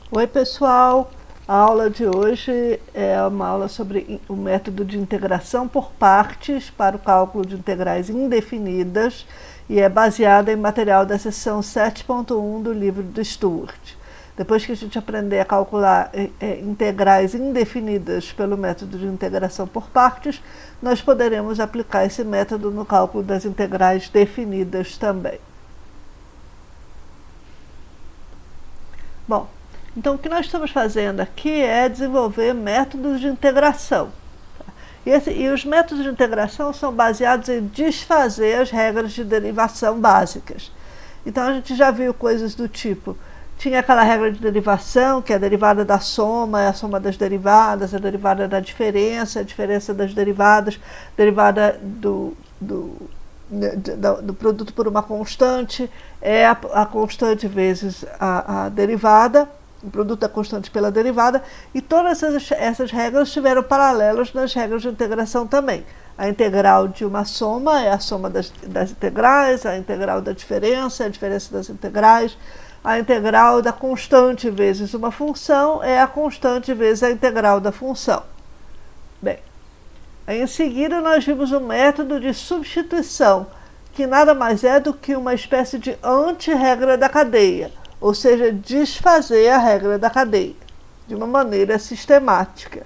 Oi pessoal, a aula de hoje é uma aula sobre o método de integração por partes para o cálculo de integrais indefinidas e é baseada em material da seção 7.1 do livro do Stuart. Depois que a gente aprender a calcular integrais indefinidas pelo método de integração por partes, nós poderemos aplicar esse método no cálculo das integrais definidas também. Bom, então o que nós estamos fazendo aqui é desenvolver métodos de integração. E os métodos de integração são baseados em desfazer as regras de derivação básicas. Então a gente já viu coisas do tipo, tinha aquela regra de derivação, que é a derivada da soma, é a soma das derivadas, a derivada da diferença, a diferença das derivadas, derivada do produto por uma constante, é a constante vezes a derivada, o produto da constante pela derivada, e todas essas regras tiveram paralelos nas regras de integração também. A integral de uma soma é a soma das integrais, a integral da diferença é a diferença das integrais, a integral da constante vezes uma função é a constante vezes a integral da função. Bem, aí em seguida nós vimos o método de substituição, que nada mais é do que uma espécie de anti-regra da cadeia, ou seja, desfazer a regra da cadeia, de uma maneira sistemática.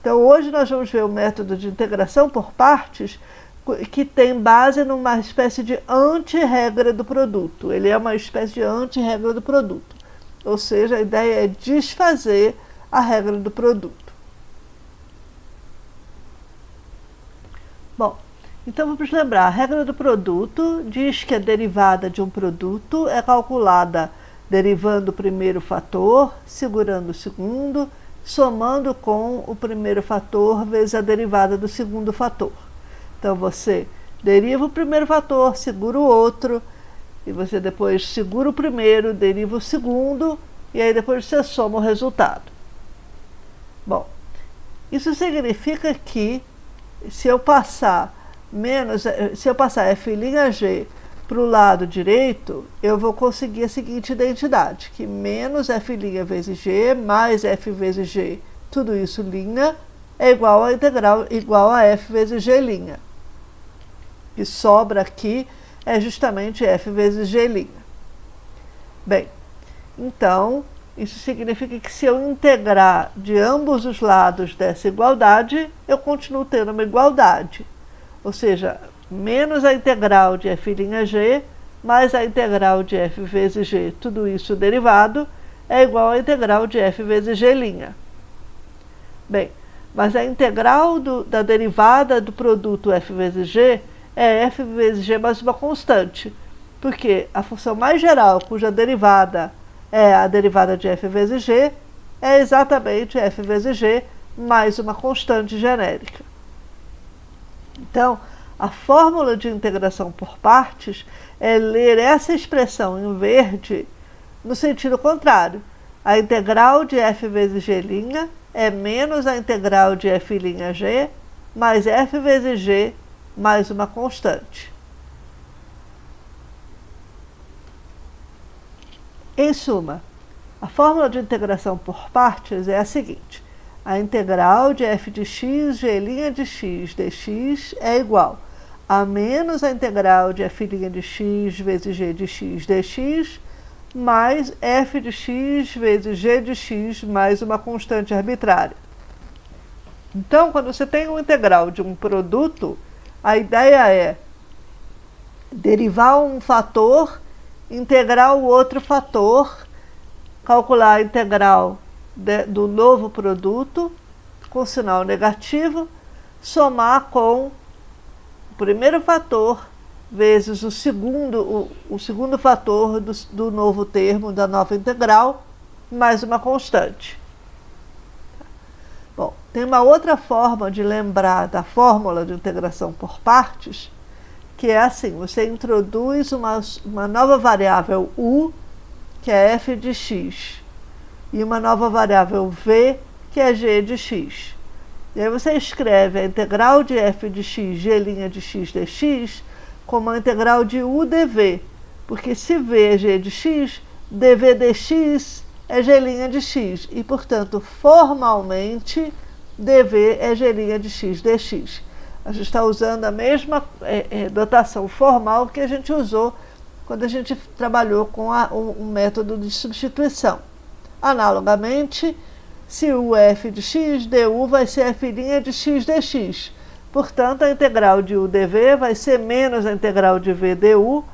Então hoje nós vamos ver o método de integração por partes, que tem base numa espécie de anti-regra do produto. Ele é uma espécie de anti-regra do produto, ou seja, a ideia é desfazer a regra do produto. Bom, então vamos lembrar, a regra do produto diz que a derivada de um produto é calculada derivando o primeiro fator, segurando o segundo, somando com o primeiro fator vezes a derivada do segundo fator. Então você deriva o primeiro fator, segura o outro, e você depois segura o primeiro, deriva o segundo, e aí depois você soma o resultado. Bom, isso significa que se eu passar f'G para o lado direito, eu vou conseguir a seguinte identidade, que menos f' vezes g mais f vezes g, tudo isso linha, é igual a integral igual a f vezes g'. O que sobra aqui é justamente f vezes g'. Bem, então, isso significa que se eu integrar de ambos os lados dessa igualdade, eu continuo tendo uma igualdade. Ou seja, menos a integral de f'G mais a integral de f vezes g, tudo isso derivado, é igual a integral de f vezes g'. Bem, mas a integral da derivada do produto f vezes g é f vezes g mais uma constante, porque a função mais geral, cuja derivada é a derivada de f vezes g, é exatamente f vezes g mais uma constante genérica. Então, a fórmula de integração por partes é ler essa expressão em verde no sentido contrário. A integral de f vezes g' é menos a integral de f'G mais f vezes g mais uma constante. Em suma, a fórmula de integração por partes é a seguinte. A integral de f de x, g' de x dx é igual a menos a integral de f' de x vezes g de x dx mais f de x vezes g de x mais uma constante arbitrária. Então, quando você tem uma integral de um produto, a ideia é derivar um fator, integrar o outro fator, calcular a integral do novo produto com sinal negativo, somar com o primeiro fator vezes o segundo fator do novo termo, da nova integral, mais uma constante. Bom, tem uma outra forma de lembrar da fórmula de integração por partes, que é assim, você introduz uma nova variável u, que é f de x, e uma nova variável v, que é g de x. E aí você escreve a integral de f de x, g' de x dx, como a integral de u dv, porque se v é g de x, dv dx é g' de x e, portanto, formalmente, dv é g' de x dx. A gente está usando a mesma notação formal que a gente usou quando a gente trabalhou com o método de substituição. Analogamente, se o f de x, du vai ser f' de x dx. Portanto, a integral de u dv vai ser menos a integral de v du,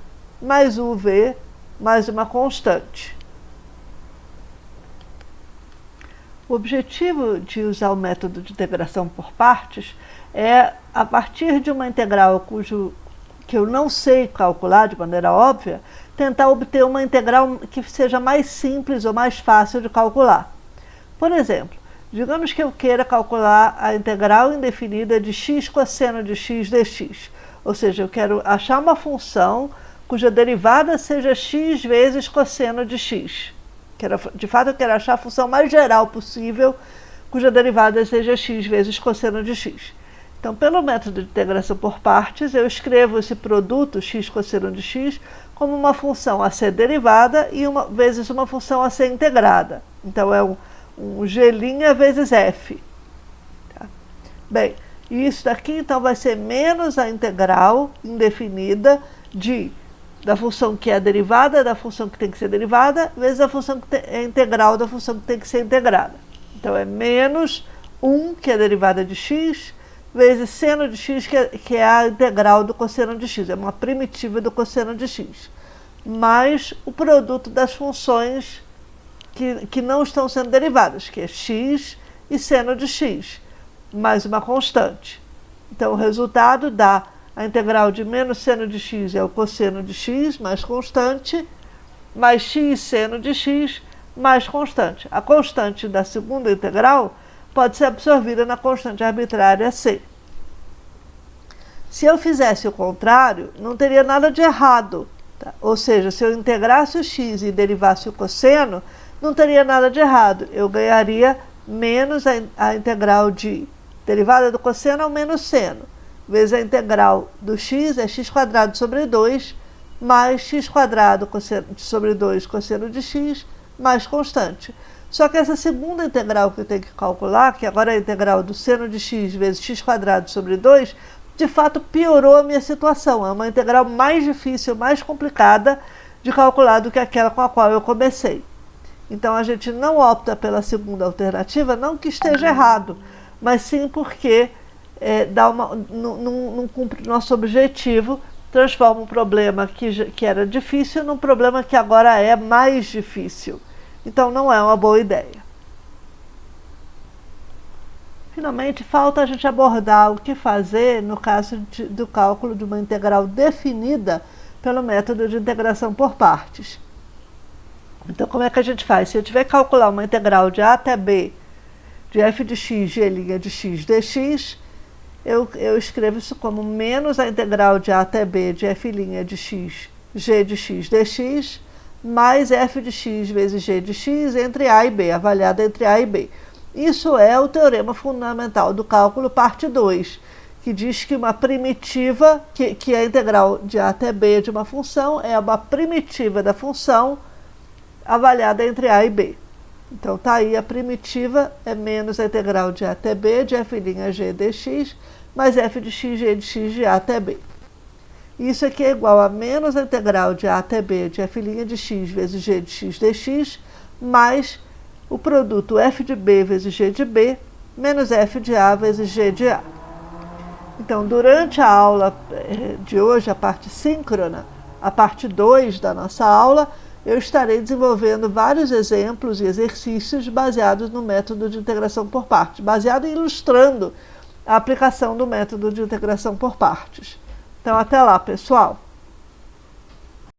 mais uv, mais uma constante. O objetivo de usar o método de integração por partes é, a partir de uma integral que eu não sei calcular de maneira óbvia, tentar obter uma integral que seja mais simples ou mais fácil de calcular. Por exemplo, digamos que eu queira calcular a integral indefinida de x cosseno de x dx. Ou seja, eu quero achar uma função cuja derivada seja x vezes cosseno de x. De fato, eu quero achar a função mais geral possível, cuja derivada seja x vezes cosseno de x. Então, pelo método de integração por partes, eu escrevo esse produto, x cosseno de x, como uma função a ser derivada e vezes uma função a ser integrada. Então, é um g' vezes f. Tá? Bem, isso daqui, então, vai ser menos a integral indefinida da função que é derivada, da função que tem que ser derivada, vezes a função que é integral da função que tem que ser integrada. Então, é menos 1, que é derivada de x, vezes seno de x, que é a integral do cosseno de x, é uma primitiva do cosseno de x, mais o produto das funções que não estão sendo derivadas, que é x e seno de x, mais uma constante. Então, o resultado dá a integral de menos seno de x é o cosseno de x, mais constante, mais x seno de x, mais constante. A constante da segunda integral pode ser absorvida na constante arbitrária c. Se eu fizesse o contrário, não teria nada de errado. Tá? Ou seja, se eu integrasse o x e derivasse o cosseno, não teria nada de errado. Eu ganharia menos a integral de derivada do cosseno ao menos seno, vezes a integral do x é x² sobre 2, mais x² sobre 2 cosseno de x, mais constante. Só que essa segunda integral que eu tenho que calcular, que agora é a integral do seno de x vezes x² sobre 2, de fato piorou a minha situação. É uma integral mais difícil, mais complicada de calcular do que aquela com a qual eu comecei. Então, a gente não opta pela segunda alternativa, não que esteja errado, mas sim porque não cumpre nosso objetivo, transforma um problema que era difícil num problema que agora é mais difícil. Então, não é uma boa ideia. Finalmente, falta a gente abordar o que fazer no caso do cálculo de uma integral definida pelo método de integração por partes. Então, como é que a gente faz? Se eu tiver que calcular uma integral de a até b de f de x, g' de x dx, eu escrevo isso como menos a integral de a até b de f' de x, g de x dx, mais f de x vezes g de x entre a e b, avaliada entre a e b. Isso é o teorema fundamental do cálculo, parte 2, que diz que uma primitiva, que a integral de a até b de uma função é uma primitiva da função avaliada entre a e b. Então, está aí a primitiva, é menos a integral de a até b de f' g dx, mais f de x, g de x de a até b. Isso aqui é igual a menos a integral de a até b de f' de x vezes g de x dx, mais o produto f de b vezes g de b, menos f de a vezes g de a. Então, durante a aula de hoje, a parte síncrona, a parte 2 da nossa aula, eu estarei desenvolvendo vários exemplos e exercícios baseados no método de integração por partes, baseado e ilustrando a aplicação do método de integração por partes. Então, até lá, pessoal!